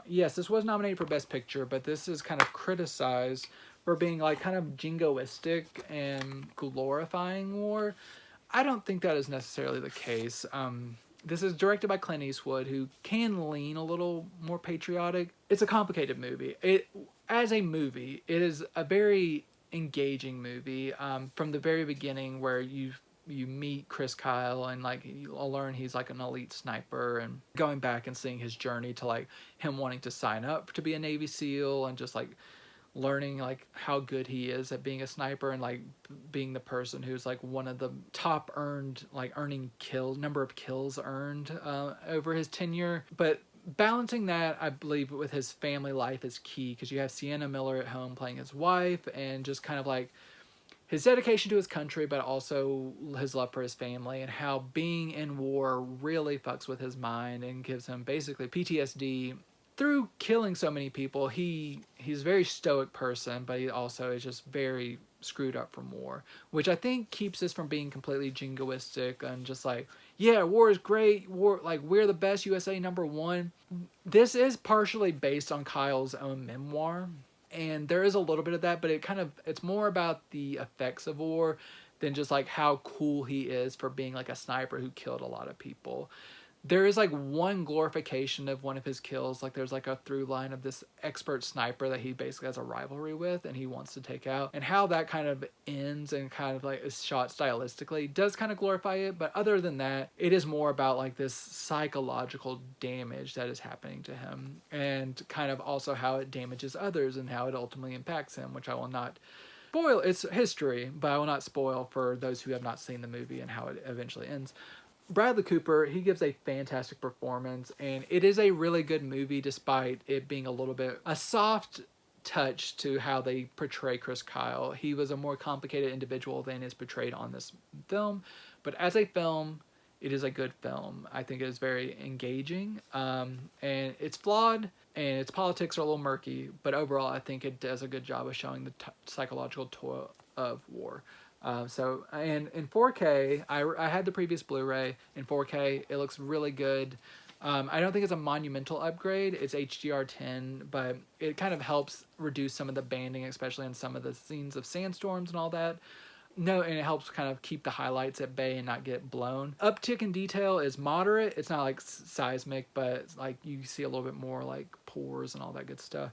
Yes, this was nominated for Best Picture, but this is kind of criticized for being like kind of jingoistic and glorifying war. I don't think that is necessarily the case. This is directed by Clint Eastwood, who can lean a little more patriotic. It's a complicated movie. As a movie, it is a very engaging movie from the very beginning, where you meet Chris Kyle and like you'll learn he's like an elite sniper, and going back and seeing his journey to like him wanting to sign up to be a Navy SEAL, and just like learning like how good he is at being a sniper, and like being the person who's like one of the top earning number of kills earned over his tenure. But balancing that, I believe, with his family life is key, because you have Sienna Miller at home playing his wife, and just kind of like his dedication to his country, but also his love for his family, and how being in war really fucks with his mind and gives him basically PTSD through killing so many people, he's a very stoic person, but he also is just very screwed up from war, which I think keeps this from being completely jingoistic and just like, yeah, war is great, war, like, we're the best, USA #1. This is partially based on Kyle's own memoir, and there is a little bit of that, but it's more about the effects of war than just like how cool he is for being like a sniper who killed a lot of people. There is like one glorification of one of his kills. Like there's like a through line of this expert sniper that he basically has a rivalry with and he wants to take out, and how that kind of ends and kind of like is shot stylistically does kind of glorify it. But other than that, it is more about like this psychological damage that is happening to him, and kind of also how it damages others and how it ultimately impacts him, which I will not spoil. It's history, but I will not spoil for those who have not seen the movie and how it eventually ends. Bradley Cooper, he gives a fantastic performance, and it is a really good movie despite it being a little bit a soft touch to how they portray Chris Kyle. He was a more complicated individual than is portrayed on this film, but as a film, it is a good film. I think it is very engaging, and it's flawed, and its politics are a little murky, but overall I think it does a good job of showing the psychological toil of war. And in 4K, I had the previous Blu-ray. In 4K, it looks really good. I don't think it's a monumental upgrade. It's HDR10, but it kind of helps reduce some of the banding, especially in some of the scenes of sandstorms and all that. No, and it helps kind of keep the highlights at bay and not get blown. Uptick in detail is moderate. It's not like seismic, but it's like you see a little bit more like pores and all that good stuff.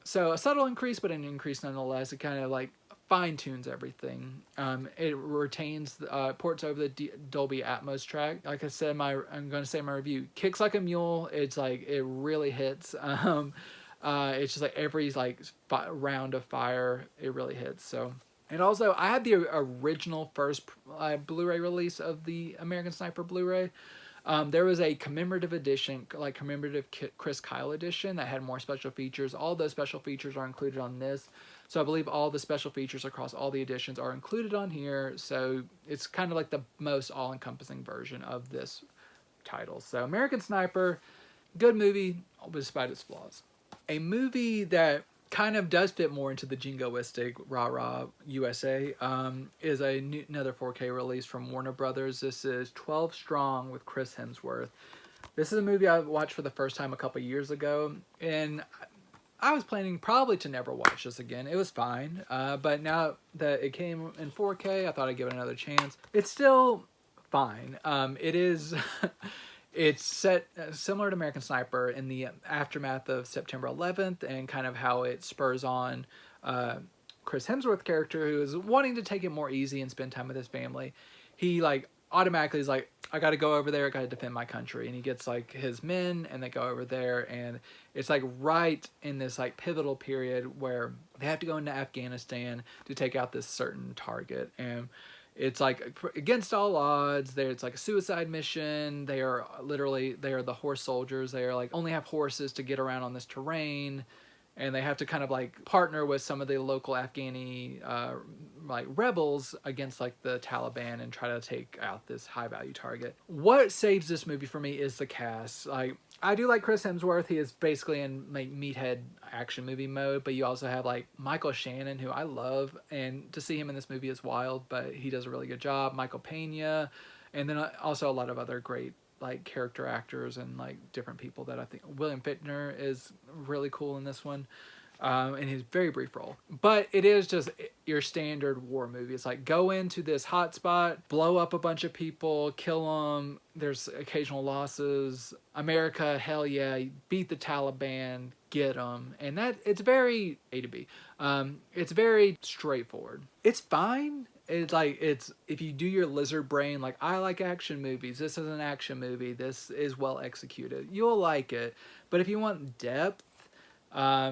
So a subtle increase, but an increase nonetheless. It kind of like fine-tunes everything. It retains, ports over the Dolby Atmos track. Like I said, I'm going to say in my review, kicks like a mule. It's like, it really hits. It's just like every like round of fire, it really hits. So, and also I had the original first Blu-ray release of the American Sniper Blu-ray. There was a commemorative edition, like commemorative Chris Kyle edition, that had more special features. All those special features are included on this. So I believe all the special features across all the editions are included on here. So it's kind of like the most all-encompassing version of this title. So American Sniper, good movie, despite its flaws. A movie that kind of does fit more into the jingoistic rah-rah USA is another 4K release from Warner Brothers. This is 12 Strong with Chris Hemsworth. This is a movie I watched for the first time a couple years ago, and I was planning probably to never watch this again. It was fine, but now that it came in 4K, I thought I'd give it another chance. It's still fine. It is... It's set similar to American Sniper in the aftermath of September 11th, and kind of how it spurs on Chris Hemsworth character, who is wanting to take it more easy and spend time with his family. He like automatically is like, I got to go over there, I got to defend my country, and he gets like his men, and they go over there, and it's like right in this like pivotal period where they have to go into Afghanistan to take out this certain target, and it's like against all odds. It's like a suicide mission. They are the horse soldiers. They are like only have horses to get around on this terrain, and they have to kind of like partner with some of the local Afghani like rebels against like the Taliban and try to take out this high value target. What saves this movie for me is the cast. Like, I do like Chris Hemsworth. He is basically in like meathead action movie mode, but you also have like Michael Shannon, who I love, and to see him in this movie is wild, but he does a really good job. Michael Pena, and then also a lot of other great like character actors and like different people that I think. William Fichtner is really cool in this one. In his very brief role. But it is just your standard war movie. It's like, go into this hotspot, blow up a bunch of people, kill them. There's occasional losses. America, hell yeah, beat the Taliban, get them. And that, it's very A to B. It's very straightforward. It's fine. It's like, if you do your lizard brain, like, I like action movies, this is an action movie, this is well executed, you'll like it. But if you want depth,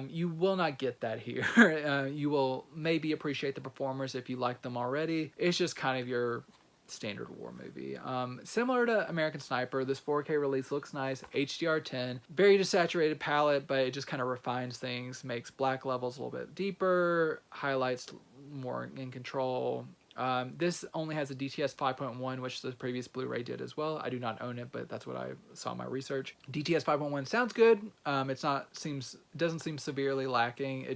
you will not get that here. You will maybe appreciate the performers if you like them already. It's just kind of your standard war movie. Similar to American Sniper, this 4K release looks nice, HDR10, very desaturated palette, but it just kind of refines things, makes black levels a little bit deeper, highlights more in control. This only has a DTS 5.1, which the previous Blu-ray did as well. I do not own it, but that's what I saw in my research. DTS 5.1 sounds good. Doesn't seem severely lacking.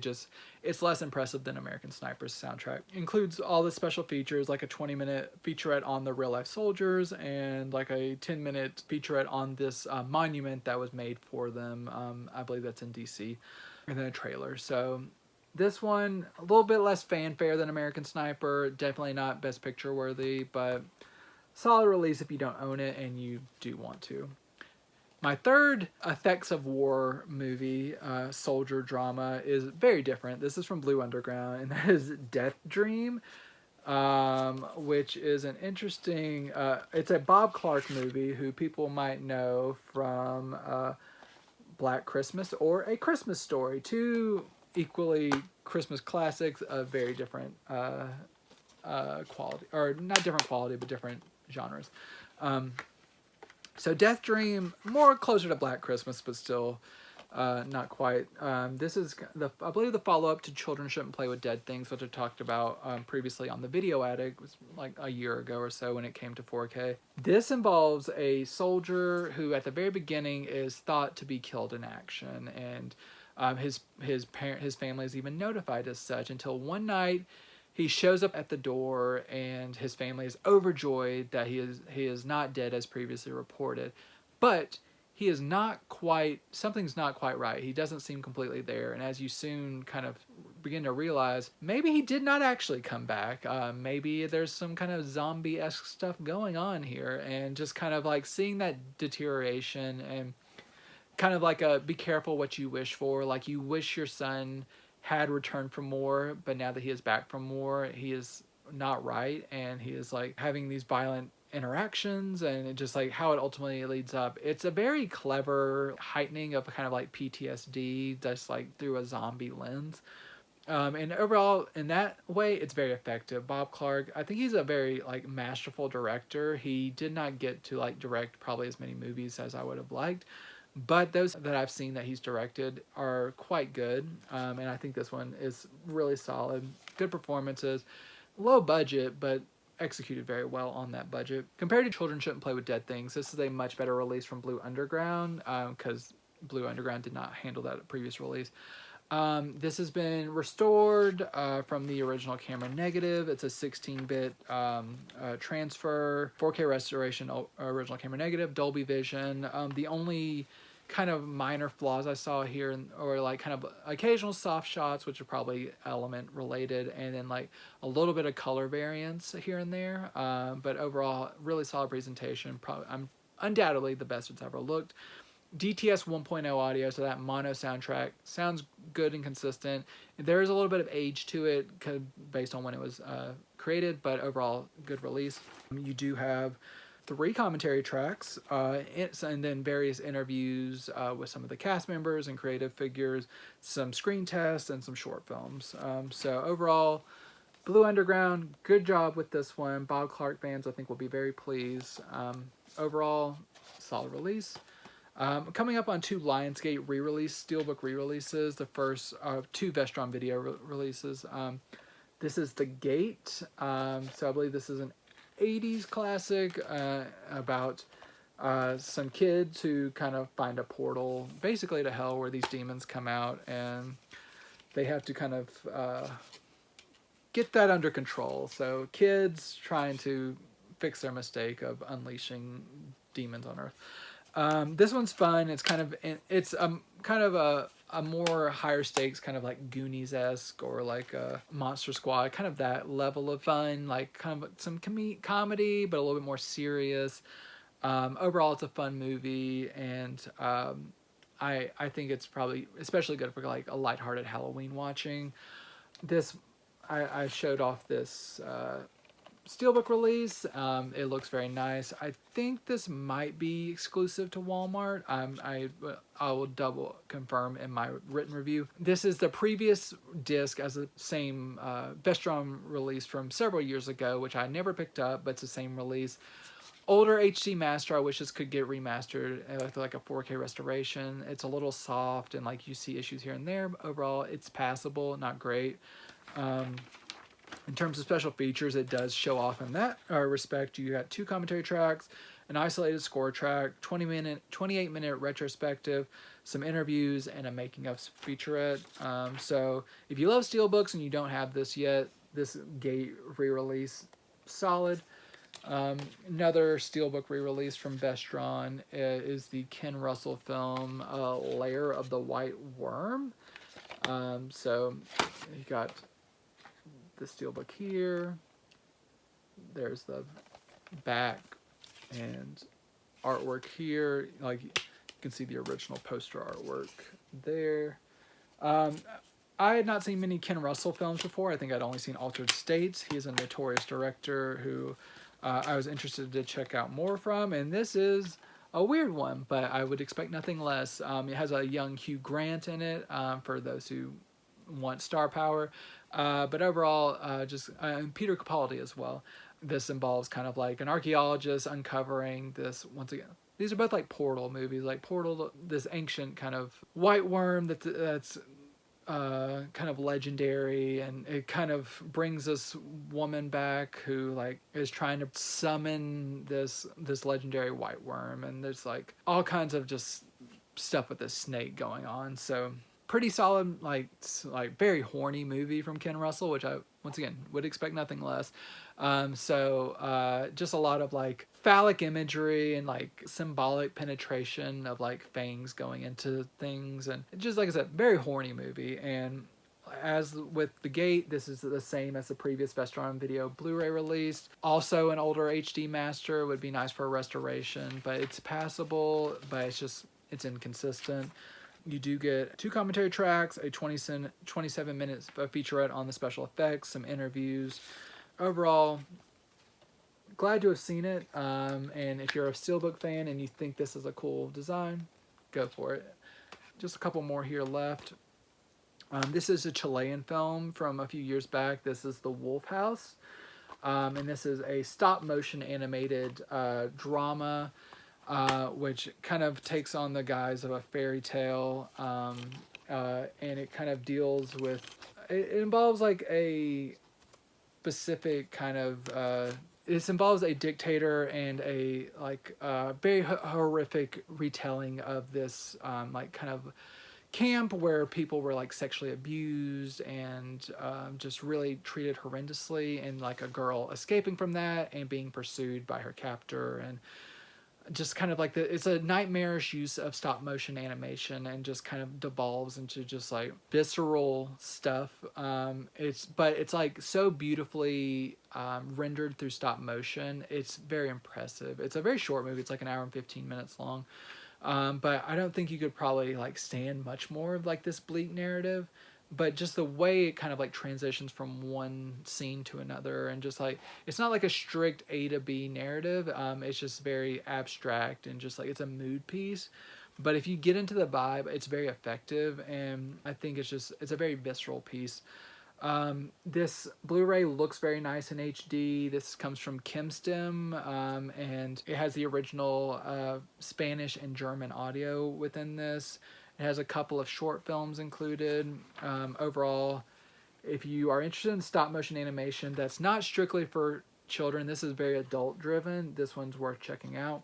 It's less impressive than American Sniper's soundtrack. Includes all the special features, like a 20-minute featurette on the real-life soldiers and like a 10-minute featurette on this monument that was made for them. I believe that's in DC, and then a trailer. So this one, a little bit less fanfare than American Sniper. Definitely not Best Picture worthy, but solid release if you don't own it and you do want to. My third Effects of War movie, soldier drama, is very different. This is from Blue Underground, and that is Deathdream, which is an interesting... it's a Bob Clark movie who people might know from Black Christmas or A Christmas Story, two equally Christmas classics of very different quality, or not different quality, but different genres. So Deathdream, more closer to Black Christmas, but still not quite. This is, I believe, the follow-up to Children Shouldn't Play with Dead Things, which I talked about previously on the Video Addict. It was like a year ago or so when it came to 4K. This involves a soldier who at the very beginning is thought to be killed in action, and his family is even notified as such, until one night he shows up at the door and his family is overjoyed that he is not dead as previously reported. But he is not quite, something's not quite right. He doesn't seem completely there. And as you soon kind of begin to realize, maybe he did not actually come back. Maybe there's some kind of zombie-esque stuff going on here. And just kind of like seeing that deterioration, and kind of like a be careful what you wish for. Like you wish your son had returned from war, but now that he is back from war, he is not right, and he is like having these violent interactions, and it just like how it ultimately leads up. It's a very clever heightening of kind of like PTSD, just like through a zombie lens. And overall, in that way, it's very effective. Bob Clark, I think he's a very like masterful director. He did not get to like direct probably as many movies as I would have liked, but those that I've seen that he's directed are quite good. And I think this one is really solid. Good performances, low budget, but executed very well on that budget. Compared to Children Shouldn't Play with Dead Things, this is a much better release from Blue Underground, because Blue Underground did not handle that previous release. This has been restored from the original camera negative. It's a 16-bit transfer, 4K restoration, original camera negative, Dolby Vision. The only kind of minor flaws I saw here, or like kind of occasional soft shots, which are probably element related, and then like a little bit of color variance here and there. But overall, really solid presentation. Probably, undoubtedly the best it's ever looked. DTS 1.0 audio, so that mono soundtrack sounds good and consistent. There is a little bit of age to it based on when it was created, but overall, good release. You do have 3 commentary tracks, and then various interviews with some of the cast members and creative figures, some screen tests, and some short films. So overall, Blue Underground, good job with this one. Bob Clark fans, I think, will be very pleased. Overall, solid release. Coming up on 2 Lionsgate re-release, SteelBook re-releases, the first of 2 Vestron video releases. This is The Gate, so I believe this is an 80s classic about some kids who kind of find a portal, basically to hell, where these demons come out, and they have to kind of get that under control. So kids trying to fix their mistake of unleashing demons on Earth. This one's fun. It's kind of a more higher stakes, kind of like Goonies-esque or like a Monster Squad, kind of that level of fun, like kind of some comedy, but a little bit more serious. Overall, it's a fun movie, and I think it's probably especially good for like a lighthearted Halloween watching. This, I showed off this SteelBook release. It looks very nice. I think this might be exclusive to Walmart. I will double confirm in my written review. This is the previous disc as the same Vestron release from several years ago, which I never picked up, but it's the same release. Older HD master. I wish this could get remastered with like a 4K restoration. It's a little soft, and like you see issues here and there. But overall, it's passable, not great. In terms of special features, it does show off in that respect. You got 2 commentary tracks, an isolated score track, 28-minute retrospective, some interviews, and a making of featurette. So if you love SteelBooks and you don't have this yet, this Gate re-release, solid. Another SteelBook re-release from Best Drawn is the Ken Russell film Lair of the White Worm. So you got the SteelBook here. There's the back and artwork here. Like, you can see the original poster artwork there. I had not seen many Ken Russell films before. I think I'd only seen Altered States. He's a notorious director who I was interested to check out more from, and this is a weird one, but I would expect nothing less. It has a young Hugh Grant in it, for those who want star power, but overall, just Peter Capaldi as well. This involves kind of like an archaeologist uncovering this, once again, these are both like Portal movies, like Portal, this ancient kind of white worm that's kind of legendary, and it kind of brings this woman back who like is trying to summon this legendary white worm, and there's like all kinds of just stuff with this snake going on. So pretty solid, like very horny movie from Ken Russell, which I once again would expect nothing less. Just a lot of like phallic imagery and like symbolic penetration of like fangs going into things, and just like I said, very horny movie. And as with The Gate, this is the same as the previous Best Drawn Video Blu-ray release. Also an older HD master would be nice for a restoration, but it's passable, but it's inconsistent. You do get 2 commentary tracks, a 27 minutes featurette on the special effects, some interviews. Overall, glad to have seen it. And if you're a SteelBook fan and you think this is a cool design, go for it. Just a couple more here left. This is a Chilean film from a few years back. This is The Wolf House. And this is a stop motion animated drama, which kind of takes on the guise of a fairy tale. And it kind of deals with, it involves like a specific kind of, this involves a dictator and a like very horrific retelling of this like kind of camp where people were like sexually abused and just really treated horrendously, and like a girl escaping from that and being pursued by her captor, and just kind of like it's a nightmarish use of stop motion animation, and just kind of devolves into just like visceral stuff. It's like so beautifully rendered through stop motion. It's very impressive. It's a very short movie. It's like an hour and 15 minutes long. But I don't think you could probably like stand much more of like this bleak narrative. But just the way it kind of like transitions from one scene to another, and just like, it's not like a strict A to B narrative. It's just very abstract, and just like it's a mood piece. But if you get into the vibe, it's very effective, and I think it's a very visceral piece. This Blu-ray looks very nice in HD. This comes from Kimstem, and it has the original Spanish and German audio within this. It has a couple of short films included. Overall, if you are interested in stop motion animation that's not strictly for children, this is very adult driven. This one's worth checking out.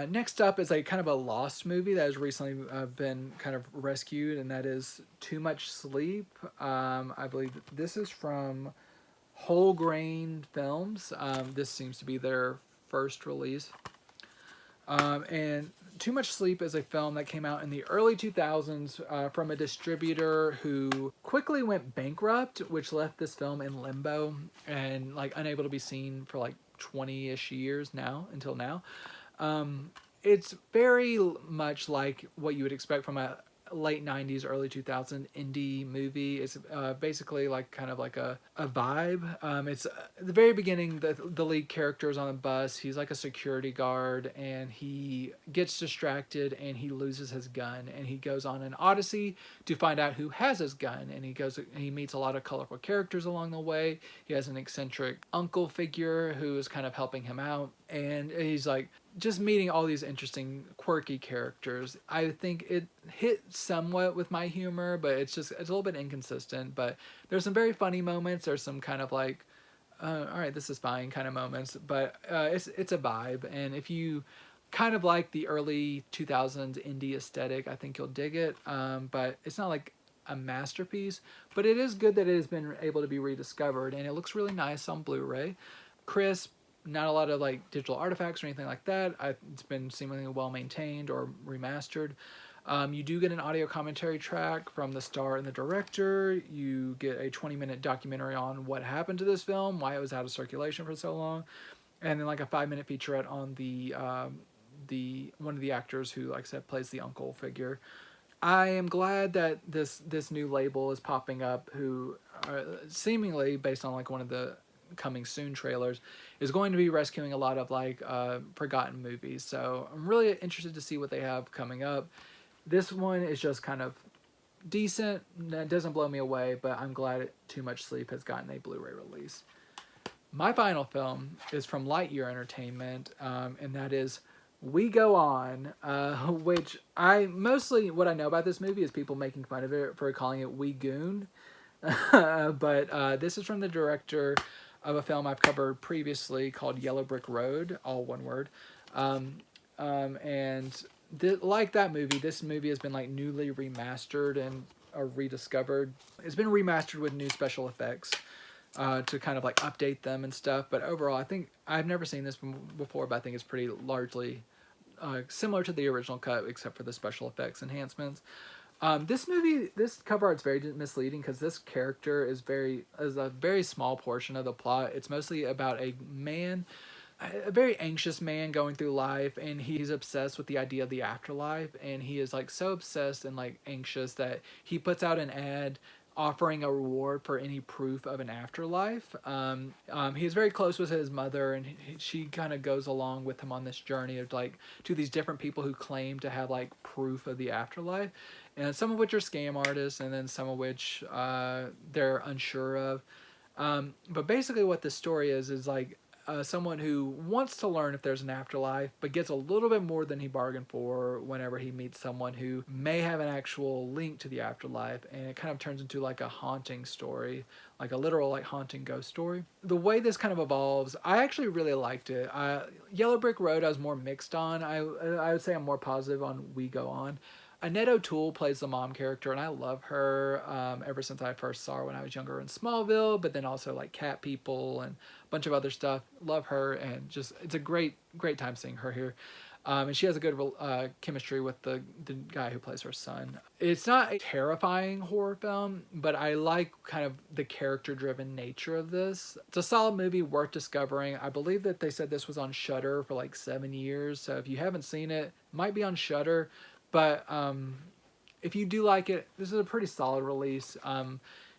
Next up is a kind of a lost movie that has recently been kind of rescued, and that is Too Much Sleep. I believe this is from Whole Grain Films. This seems to be their first release. And Too Much Sleep is a film that came out in the early 2000s from a distributor who quickly went bankrupt, which left this film in limbo and like unable to be seen for like 20-ish years until now. It's very much like what you would expect from a late 90s, early 2000s indie movie. It's basically like kind of like a vibe. It's at the very beginning, the lead character is on a bus. He's like a security guard, and he gets distracted and he loses his gun, and he goes on an odyssey to find out who has his gun. And he meets a lot of colorful characters along the way. He has an eccentric uncle figure who is kind of helping him out, and he's like just meeting all these interesting, quirky characters. I think it hit somewhat with my humor, but it's a little bit inconsistent. But there's some very funny moments. There's some kind of like, all right, this is fine kind of moments. But it's a vibe, and if you kind of like the early 2000s indie aesthetic, I think you'll dig it. But it's not like a masterpiece, but it is good that it has been able to be rediscovered, and it looks really nice on Blu-ray. Crisp, not a lot of like digital artifacts or anything like that. It's been seemingly well maintained or remastered. You do get an audio commentary track from the star and the director. You get a 20-minute documentary on what happened to this film, why it was out of circulation for so long, and then like a 5-minute featurette on the one of the actors who, like I said, plays the uncle figure. I am glad that this new label is popping up, who seemingly, based on like one of the coming soon trailers, is going to be rescuing a lot of like forgotten movies. So I'm really interested to see what they have coming up. This one is just kind of decent. It doesn't blow me away, but I'm glad Too Much Sleep has gotten a Blu-ray release. My final film is from Lightyear Entertainment, and that is We Go On, which what I know about this movie is people making fun of it for calling it We Goon. But this is from the director of a film I've covered previously called Yellow Brick Road, all one word. Like that movie, this movie has been like newly remastered and rediscovered. It's been remastered with new special effects to kind of like update them and stuff. But overall, I think I've never seen this before, but I think it's pretty largely similar to the original cut, except for the special effects enhancements. This movie, this cover art's very misleading because this character is a very small portion of the plot. It's mostly about a very anxious man going through life, and he's obsessed with the idea of the afterlife, and he is like so obsessed and like anxious that he puts out an ad offering a reward for any proof of an afterlife. He's very close with his mother, and she kind of goes along with him on this journey of like to these different people who claim to have like proof of the afterlife, and some of which are scam artists, and then some of which they're unsure of. But basically what the story is like someone who wants to learn if there's an afterlife, but gets a little bit more than he bargained for whenever he meets someone who may have an actual link to the afterlife, and it kind of turns into like a haunting story, like a literal like haunting ghost story. The way this kind of evolves, I actually really liked it. Yellow Brick Road I was more mixed on. I would say I'm more positive on We Go On. Annette O'Toole plays the mom character, and I love her ever since I first saw her when I was younger in Smallville, but then also like Cat People and a bunch of other stuff. Love her, and just it's a great time seeing her here. And she has a good chemistry with the guy who plays her son. It's not a terrifying horror film, but I like kind of the character-driven nature of this. It's a solid movie, worth discovering. I believe that they said this was on Shudder for like 7 years, so if you haven't seen it, it might be on Shudder. But if you do like it, this is a pretty solid release.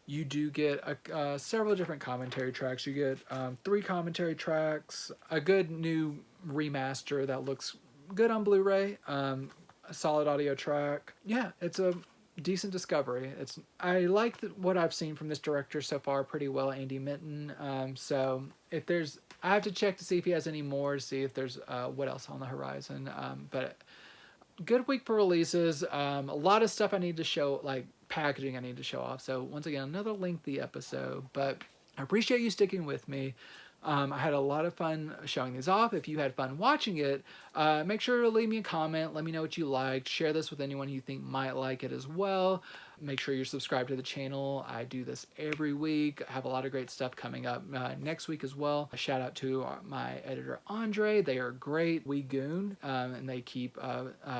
You do get several different commentary tracks. You get 3 commentary tracks, a good new remaster that looks good on Blu-ray, a solid audio track. Yeah, it's a decent discovery. I like what I've seen from this director so far pretty well, Andy Minton. So if I have to check to see if he has any more, to see if there's what else on the horizon. But good week for releases. A lot of stuff I need to show, like packaging I need to show off. So once again, another lengthy episode, but I appreciate you sticking with me. I had a lot of fun showing these off. If you had fun watching it, make sure to leave me a comment. Let me know what you liked. Share this with anyone you think might like it as well. Make sure you're subscribed to the channel. I do this every week. I have a lot of great stuff coming up next week as well. A shout out to my editor, Andre. They are great. We goon, and they keep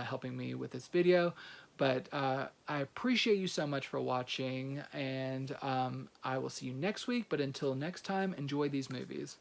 helping me with this video. But I appreciate you so much for watching, and I will see you next week. But until next time, enjoy these movies.